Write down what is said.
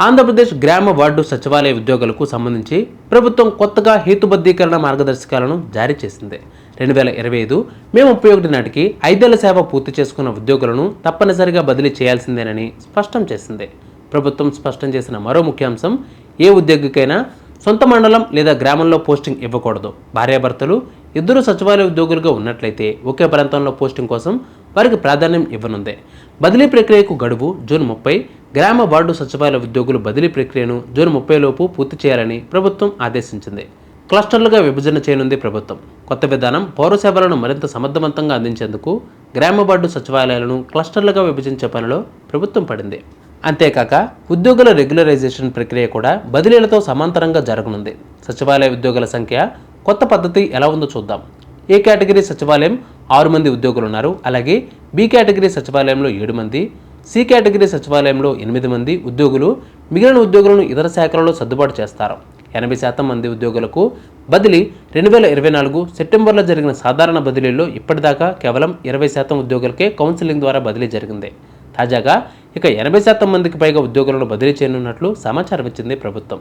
ఆంధ్రప్రదేశ్ గ్రామ వార్డు సచివాలయ ఉద్యోగులకు సంబంధించి ప్రభుత్వం కొత్తగా హేతుబద్ధీకరణ మార్గదర్శకాలను జారీ చేసింది. 2025 మే 31 నాటికి 5 ఏళ్ల సేవ పూర్తి చేసుకున్న ఉద్యోగులను తప్పనిసరిగా బదిలీ చేయాల్సిందేనని స్పష్టం చేసింది. ప్రభుత్వం స్పష్టం చేసిన మరో ముఖ్యాంశం, ఏ ఉద్యోగికైనా సొంత మండలం లేదా గ్రామంలో పోస్టింగ్ ఇవ్వకూడదు. భార్యాభర్తలు ఇద్దరు సచివాలయ ఉద్యోగులుగా ఉన్నట్లయితే ఒకే ప్రాంతంలో పోస్టింగ్ కోసం వారికి ప్రాధాన్యం ఇవ్వనుంది. బదిలీ ప్రక్రియకు గడువు జూన్ 30. గ్రామ వార్డు సచివాలయ ఉద్యోగులు బదిలీ ప్రక్రియను జూన్ 30 లోపు పూర్తి చేయాలని ప్రభుత్వం ఆదేశించింది. క్లస్టర్లుగా విభజన చేయనుంది ప్రభుత్వం. కొత్త విధానం పౌర సేవలను మరింత సమర్థవంతంగా అందించేందుకు గ్రామ వార్డు సచివాలయాలను క్లస్టర్లుగా విభజించే పనిలో ప్రభుత్వం పడింది. అంతేకాక ఉద్యోగుల రెగ్యులరైజేషన్ ప్రక్రియ కూడా బదిలీలతో సమాంతరంగా జరగనుంది. సచివాలయ ఉద్యోగుల సంఖ్య కొత్త పద్ధతి ఎలా ఉందో చూద్దాం. ఏ కేటగిరీ సచివాలయం 6 మంది ఉద్యోగులు ఉన్నారు. అలాగే బి కేటగిరీ సచివాలయంలో 7 మంది, సి కేటగిరీ సచివాలయంలో 8 మంది ఉద్యోగులు. మిగిలిన ఉద్యోగులను ఇతర శాఖలలో సర్దుబాటు చేస్తారు. 80% మంది ఉద్యోగులకు బదిలీ 2024 సెప్టెంబర్లో జరిగిన సాధారణ బదిలీల్లో ఇప్పటిదాకా కేవలం 20% ఉద్యోగులకే కౌన్సిలింగ్ ద్వారా బదిలీ జరిగింది. తాజాగా ఇక 80% మందికి పైగా ఉద్యోగులను బదిలీ చేయనున్నట్లు సమాచారం ఇచ్చింది ప్రభుత్వం.